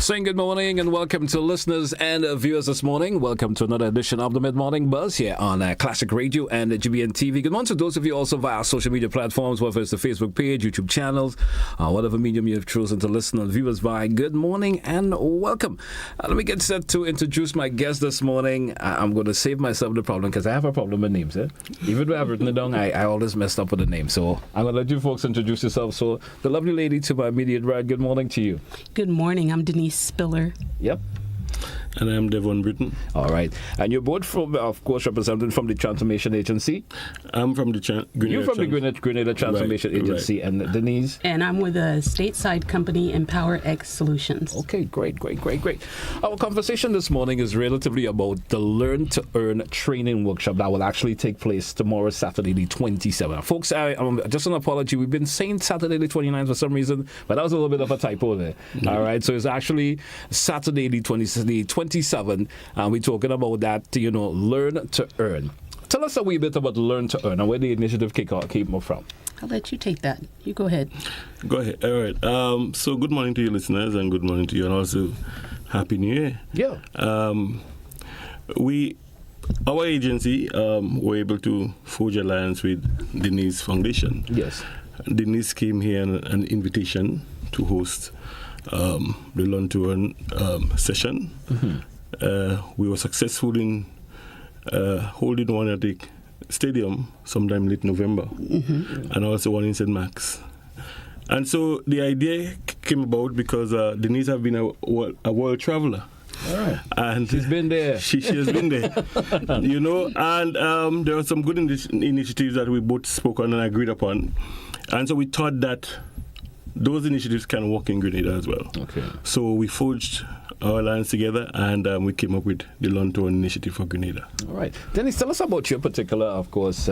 Saying good morning and welcome to listeners and viewers this morning. Welcome to another edition of the Mid-Morning Buzz here on Classic Radio and GBN TV. Good morning to those of you also via social media platforms, whether it's the Facebook page, YouTube channels, whatever medium you have chosen to listen on. Viewers via good morning and welcome. Let me get set to introduce my guest this morning. I'm going to save myself the problem because I have a problem with names. Even though I've written it down, I always messed up with the name. So I'm going to let you folks introduce yourselves. So the lovely lady to my immediate right, good morning to you. Good morning. I'm Denise Spiller. Yep. And I'm Devon, Britton. All right. And you're both from, of course, representing from the Transformation Agency. I'm from the Grenada. You're from the Grenada Transformation Agency. Right. And Denise? And I'm with a stateside company, Empower X Solutions. Okay, great. Our conversation this morning is relatively about the Learn to Earn training workshop that will actually take place tomorrow, Saturday the 27th. Folks, just an apology. We've been saying Saturday the 29th for some reason, but that was a little bit of a typo there. Mm-hmm. All right. So it's actually Saturday the 27th. And we're talking about that, Learn to Earn. Tell us a wee bit about Learn to Earn and where the initiative came from. I'll let you take that. You go ahead. Go ahead. All right. So good morning to you listeners and good morning to you, and also Happy New Year. Yeah. Our agency were able to forge alliance with Denise Foundation. Yes. Denise came here on an invitation to host the Learn to Earn session. Mm-hmm. We were successful in holding one at the stadium sometime late November, mm-hmm. and also one in St. Max. And so the idea came about because Denise has been a world traveler. All right. And she's been there. She has been there. And there are some good initiatives that we both spoke on and agreed upon. And so we thought that those initiatives can work in Grenada as well. Okay. So we forged our alliance together and we came up with the Learn to Earn initiative for Grenada. All right. Denise, tell us about your particular, of course,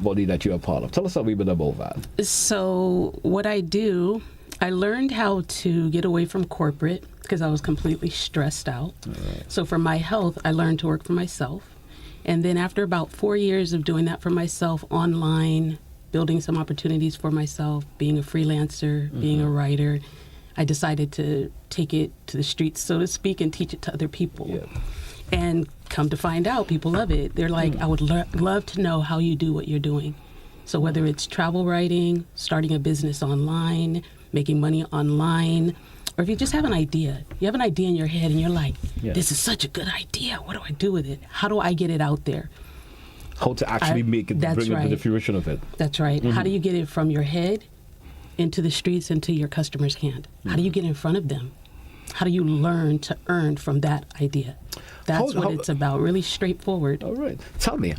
body that you're a part of. Tell us a wee bit about that. So what I do, I learned how to get away from corporate because I was completely stressed out. All right. So for my health, I learned to work for myself. And then after about 4 years of doing that for myself online, building some opportunities for myself, being a freelancer, mm-hmm. being a writer, I decided to take it to the streets, so to speak, and teach it to other people. Yeah. And come to find out, people love it. They're like, I would love to know how you do what you're doing. So whether it's travel writing, starting a business online, making money online, or if you just have an idea, you have an idea in your head and you're like, this is such a good idea. What do I do with it? How do I get it out there? How to actually make it, bring it to the fruition of it. That's right. Mm-hmm. How do you get it from your head into the streets, into your customer's hand? Mm-hmm. How do you get in front of them? How do you learn to earn from that idea? That's what it's about, really straightforward. All right. Tell me,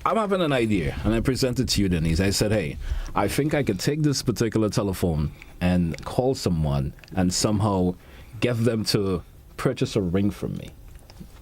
I'm having an idea, and I presented to you, Denise. I said, hey, I think I could take this particular telephone and call someone and somehow get them to purchase a ring from me.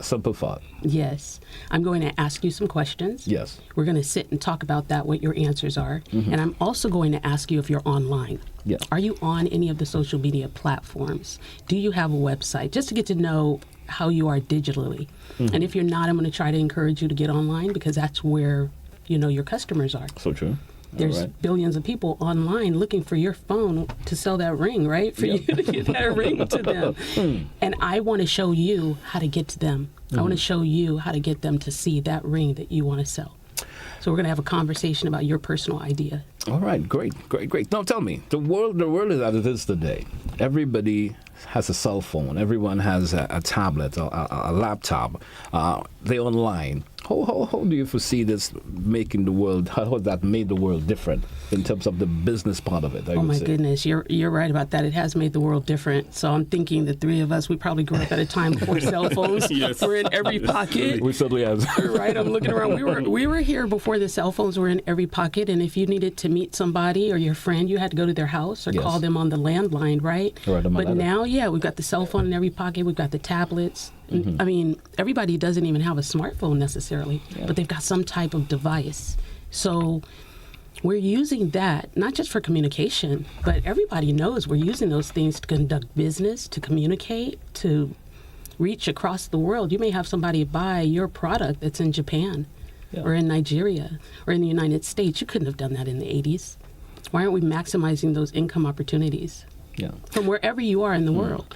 Simple thought. Yes. I'm going to ask you some questions. Yes. We're going to sit and talk about that, what your answers are. Mm-hmm. And I'm also going to ask you if you're online. Yeah. Are you on any of the social media platforms? Do you have a website? Just to get to know how you are digitally. Mm-hmm. And if you're not, I'm going to try to encourage you to get online because that's where, your customers are. So true. There's billions of people online looking for your phone to sell that ring, right? For you to get that ring to them. And I want to show you how to get to them. I want to show you how to get them to see that ring that you want to sell. So we're going to have a conversation about your personal idea. All right, great. Now tell me, the world is as it is today. Everybody has a cell phone. Everyone has a tablet, a laptop. They're online. How do you foresee this making the world? How has that made the world different in terms of the business part of it? Oh my goodness, you're right about that. It has made the world different. So I'm thinking the three of us, we probably grew up at a time before cell phones were in every pocket. We certainly have. Right, I'm looking around. We were here before the cell phones were in every pocket, and if you needed to meet somebody or your friend, you had to go to their house or call them on the landline, right? But now, we've got the cell phone in every pocket. We've got the tablets. Mm-hmm. I mean, everybody doesn't even have a smartphone necessarily, but they've got some type of device. So we're using that, not just for communication, but everybody knows we're using those things to conduct business, to communicate, to reach across the world. You may have somebody buy your product that's in Japan or in Nigeria or in the United States. You couldn't have done that in the 80s. Why aren't we maximizing those income opportunities from wherever you are in the world?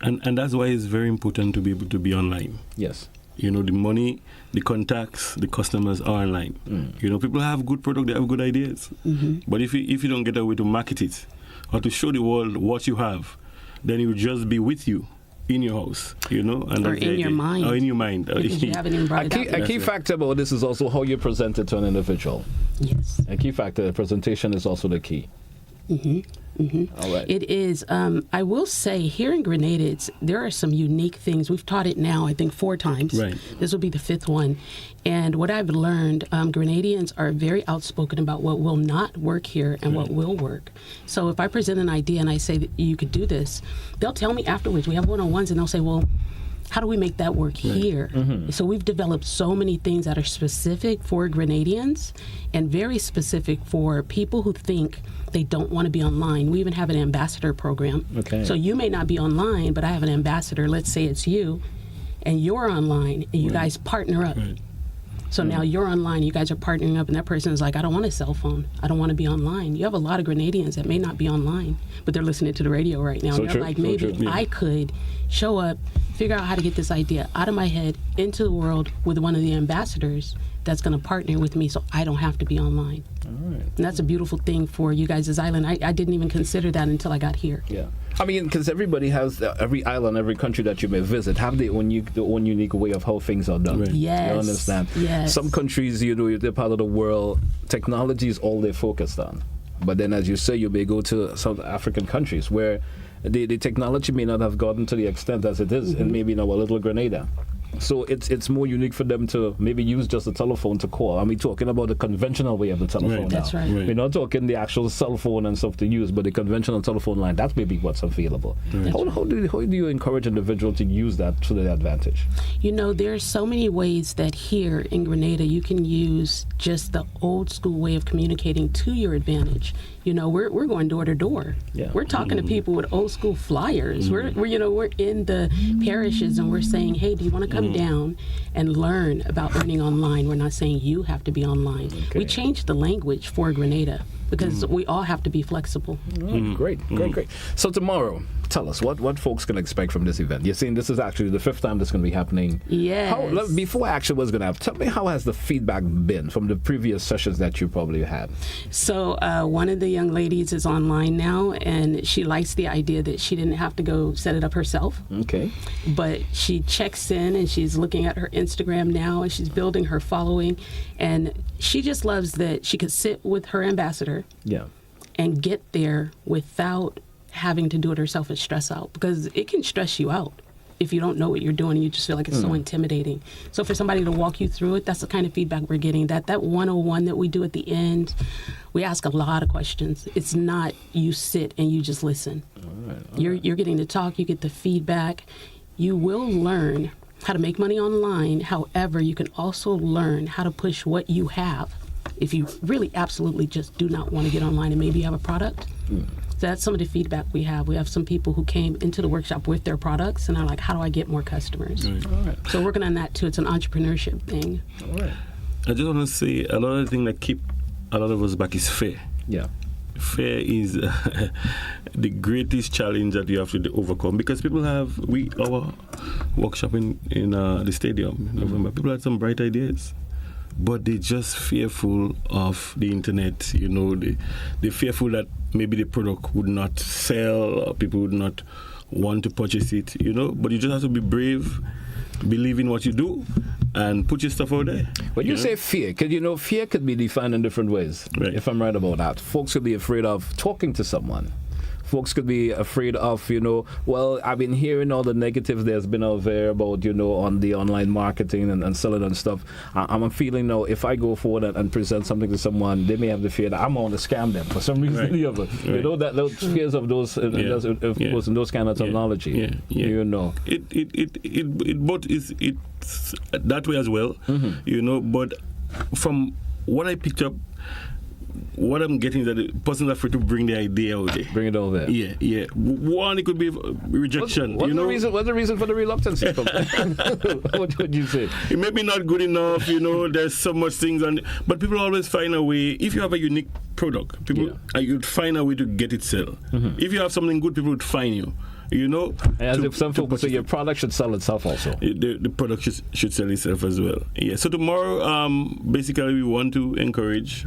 And that's why it's very important to be able to be online. Yes. The money, the contacts, the customers are online. People have good product, they have good ideas. But if you don't get a way to market it or to show the world what you have, then it will just be with you in your house, and or in your mind. Or in your mind. Because you haven't even brought it up. A key factor about this is also how you present it to an individual. Yes. A key factor, the presentation is also the key. All right. It is. I will say here in Grenada, there are some unique things. We've taught it now, I think, 4 times. Right. This will be the 5th one. And what I've learned, Grenadians are very outspoken about what will not work here and what will work. So if I present an idea and I say that you could do this, they'll tell me afterwards. We have one-on-ones and they'll say, well, how do we make that work here? So we've developed so many things that are specific for Grenadians and very specific for people who think they don't want to be online. We even have an ambassador program. Okay. So you may not be online, but I have an ambassador. Let's say it's you, and you're online, and you guys partner up. So now you're online, you guys are partnering up, and that person is like, I don't want a cell phone. I don't want to be online. You have a lot of Grenadians that may not be online, but they're listening to the radio right now. So and they're like, maybe I could show up, figure out how to get this idea out of my head into the world with one of the ambassadors that's going to partner with me so I don't have to be online. All right. And that's a beautiful thing for you guys as island. I didn't even consider that until I got here. Yeah. I mean, because everybody has, every island, every country that you may visit, have their own unique way of how things are done. Right. Yes. You understand? Yes. Some countries, they're part of the world, technology is all they're focused on. But then, as you say, you may go to South African countries where the technology may not have gotten to the extent as it is in maybe our little Grenada. So it's more unique for them to maybe use just a telephone to call. I mean, talking about the conventional way of the telephone now. That's right. We're not talking the actual cell phone and stuff to use, but the conventional telephone line, that's maybe what's available. How do you encourage an individual to use that to their advantage? There's so many ways that here in Grenada you can use just the old school way of communicating to your advantage. We're going door to door. Yeah. We're talking to people with old school flyers. We're in the parishes and we're saying, hey, do you want to come down and learn about earning online? We're not saying you have to be online. Okay. We changed the language for Grenada because we all have to be flexible. Great. So tomorrow, tell us what folks can expect from this event. You're saying this is actually the 5th time this is going to be happening. Yes. Before actually what's going to happen, tell me how has the feedback been from the previous sessions that you probably had? So one of the young ladies is online now, and she likes the idea that she didn't have to go set it up herself. Okay. But she checks in, and she's looking at her Instagram now, and she's building her following, and she just loves that she could sit with her ambassador and get there without having to do it herself and stress out, because it can stress you out if you don't know what you're doing and you just feel like it's so intimidating. So for somebody to walk you through it, that's the kind of feedback we're getting. That 101 that we do at the end, we ask a lot of questions. It's not you sit and you just listen. All right. You're getting to talk, you get the feedback. You will learn how to make money online. However, you can also learn how to push what you have if you really absolutely just do not want to get online and maybe you have a product. So that's some of the feedback we have. We have some people who came into the workshop with their products and are like, how do I get more customers? Right. All right. So working on that too. It's an entrepreneurship thing. All right. I just want to say a lot of the thing that keep a lot of us back is fear. Yeah. Fear is the greatest challenge that you have to overcome, because people have our workshop in the stadium in November. People had some bright ideas, but they're just fearful of the internet. They're fearful that maybe the product would not sell, or people would not want to purchase it. But you just have to be brave, believe in what you do, and put your stuff out there. When you say fear, because fear could be defined in different ways. Right. If I'm right about that, folks could be afraid of talking to someone. Folks could be afraid of, well, I've been hearing all the negatives there's been out there about, on the online marketing and selling and stuff. I'm feeling now, if I go forward and present something to someone, they may have the fear that I'm going to scam them for some reason or the other. Right. That those fears of those, those kind of technology. It both is it's that way as well, but from what I picked up, what I'm getting is that the person's afraid to bring the idea out there. Bring it over there. Yeah. One, it could be rejection. What's the reason for the reluctance? What would you say? It may be not good enough, there's so much things but people always find a way. If you have a unique product, you'd find a way to get it sell. If you have something good, people would find you As if some folks say your product should sell itself also. The product should sell itself as well. Yeah. So tomorrow, basically, we want to encourage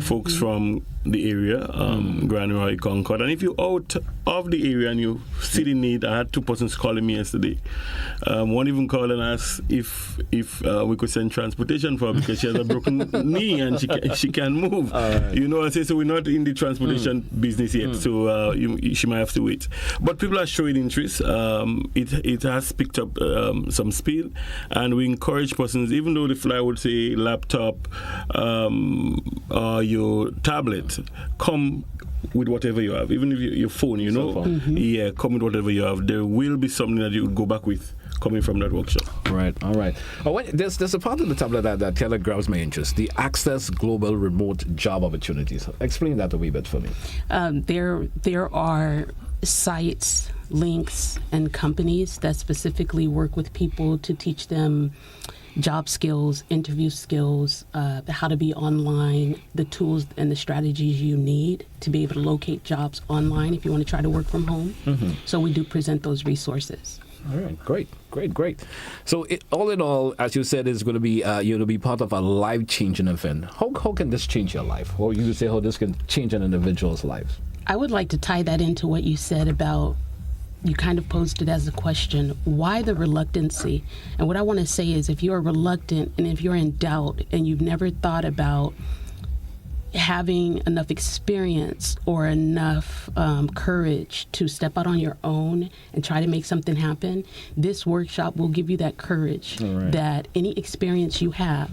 folks from the area, Grand Roy, Concord. And if you're out of the area and you still in need, I had 2 persons calling me yesterday. One even called and asked if we could send transportation for her because she has a broken knee and she can't move. I say, so we're not in the transportation business yet, so she might have to wait. But people are showing interest. It has picked up some speed, and we encourage persons, even though the flyer would say laptop or your tablet, come with whatever you have, even if your phone, come with whatever you have. There will be something that you would go back with coming from that workshop. Right, all right. There's a part of the tablet that telegraphs my interest, the Access Global Remote Job Opportunities. Explain that a wee bit for me. There are sites, links, and companies that specifically work with people to teach them job skills, interview skills, how to be online, the tools and the strategies you need to be able to locate jobs online if you want to try to work from home. So we do present those resources. All right, great. So all in all, as you said, it's going to be be part of a life-changing event. How can this change your life? Or you say how this can change an individual's life? I would like to tie that into what you said about, you kind of posed it as a question, why the reluctancy? And what I want to say is, if you're reluctant and if you're in doubt and you've never thought about having enough experience or enough courage to step out on your own and try to make something happen, this workshop will give you that courage. That any experience you have,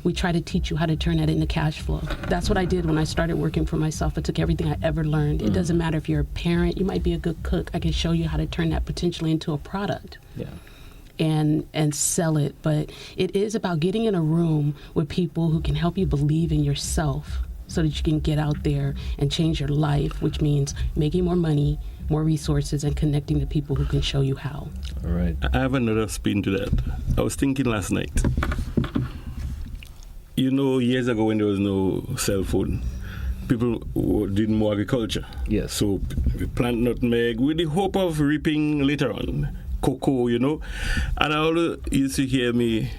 we try to teach you how to turn that into cash flow. That's what I did when I started working for myself. I took everything I ever learned. It doesn't matter if you're a parent, you might be a good cook. I can show you how to turn that potentially into a product. And sell it. But it is about getting in a room with people who can help you believe in yourself so that you can get out there and change your life, which means making more money, more resources, and connecting to people who can show you how. All right. I have another spin to that. I was thinking last night, years ago when there was no cell phone, people did more agriculture. Yes. So we plant nutmeg with the hope of reaping later on cocoa, And I always used to hear me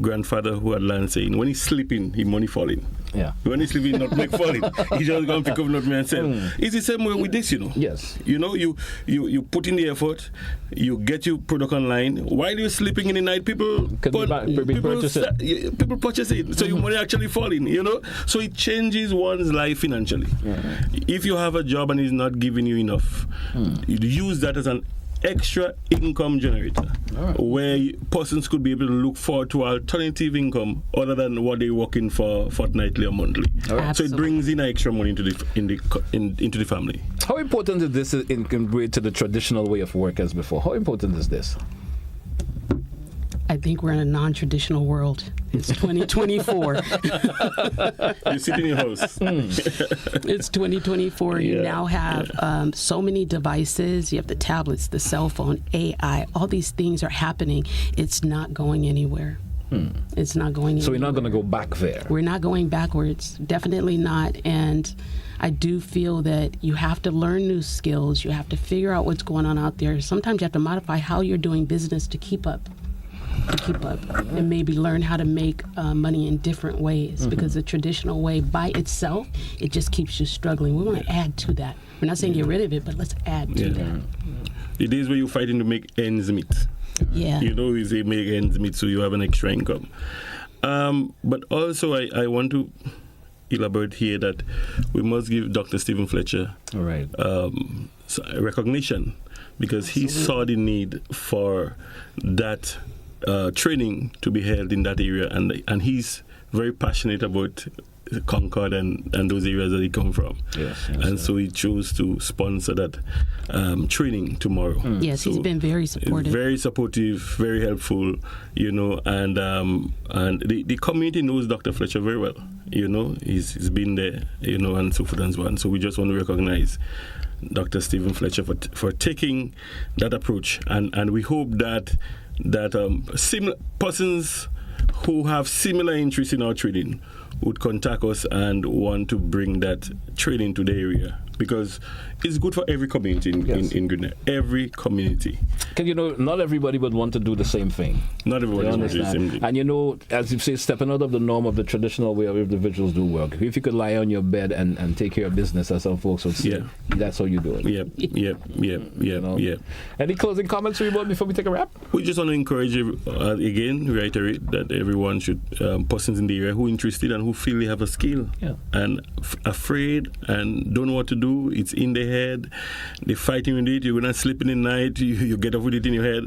grandfather who had land saying, when he's sleeping, he money falling. Yeah. When he's sleeping, nutmeg falling. He just go and pick up nutmeg and sell. It's the same way with this, Yes. You put in the effort, you get your product online. While you're sleeping in the night, people purchase it. So your money actually falling, So it changes one's life financially. If you have a job and it's not giving you enough, you use that as an extra income generator, where persons could be able to look forward to alternative income other than what they're working for fortnightly or monthly. So it brings in extra money into the family. How important is this in compared to the traditional way of work as before? How important is this? I think we're in a non-traditional world. It's 2024. You sit in your house. It's 2024. You now have so many devices. You have the tablets, the cell phone, AI. All these things are happening. It's not going anywhere. It's not going anywhere. So we're not going to go back there. We're not going backwards. Definitely not. And I do feel that you have to learn new skills. You have to figure out what's going on out there. Sometimes you have to modify how you're doing business to keep up. And maybe learn how to make money in different ways, because the traditional way by itself, it just keeps you struggling. We want to add to that. We're not saying get rid of it, but let's add to that. The days where you're fighting to make ends meet. You say make ends meet so you have an extra income. But also I want to elaborate here that we must give Dr. Stephen Fletcher recognition, because he saw the need for that training to be held in that area, and he's very passionate about Concord and those areas that he come from. So he chose to sponsor that training tomorrow. Yes, so he's been very supportive. Very supportive, very helpful, and the community knows Dr. Fletcher very well. He's been there, and so forth and so on. So we just want to recognize Dr. Stephen Fletcher for taking that approach, and we hope that persons who have similar interests in our training would contact us and want to bring that training to the area because it's good for every community in Glen. Every community. Because, not everybody would want to do the same thing. Not everybody wants to do the same thing. And, as you say, stepping out of the norm of the traditional way of individuals do work. If you could lie on your bed and take care of business, as some folks would say, that's how you do it. Yep. Any closing comments we want before we take a wrap? We just want to encourage, reiterate that everyone should, persons in the area who are interested and who feel they have a skill and afraid and don't know what to do, it's in their head, they're fighting with it, you're not sleeping in the night, you get up with it in your head.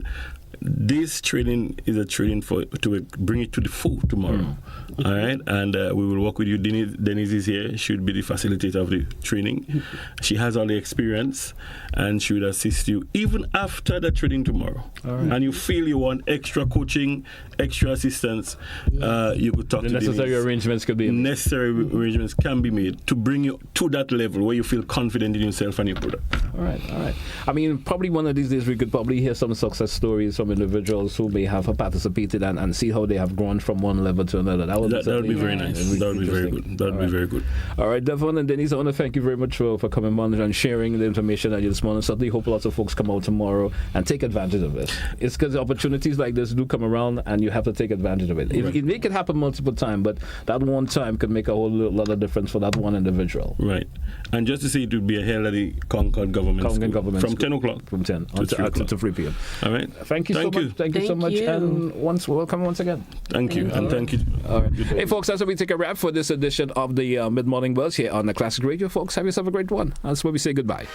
This training is a training to bring it to the full tomorrow. All right, and we will work with you. Denise is here. She would be the facilitator of the training. She has all the experience, and she would assist you even after the training tomorrow. All right. And you feel you want extra coaching, extra assistance, you could talk to Denise. Necessary arrangements could be made. Necessary arrangements can be made to bring you to that level where you feel confident in yourself and your product. All right. I mean, probably one of these days we could probably hear some success stories from individuals who may have participated and see how they have grown from one level to another. That would be very nice. That would be very good. That would be very good. All right, Devon and Denise, I want to thank you very much for coming on and sharing the information that you this morning. Certainly hope lots of folks come out tomorrow and take advantage of it. It's because opportunities like this do come around and you have to take advantage of it. Right. It make it happen multiple times, but that one time could make a whole lot of difference for that one individual. Right. And just to say, it would be held at the Concord Government School from 10 o'clock. From 10 to 3 p.m. All right. Thank you so much. Thank you so much. And welcome once again. Thank you. And thank you. All right. Hey, folks, that's where we take a wrap for this edition of the Mid-Morning Buzz here on the Classic Radio. Folks, have yourself a great one. That's where we say goodbye.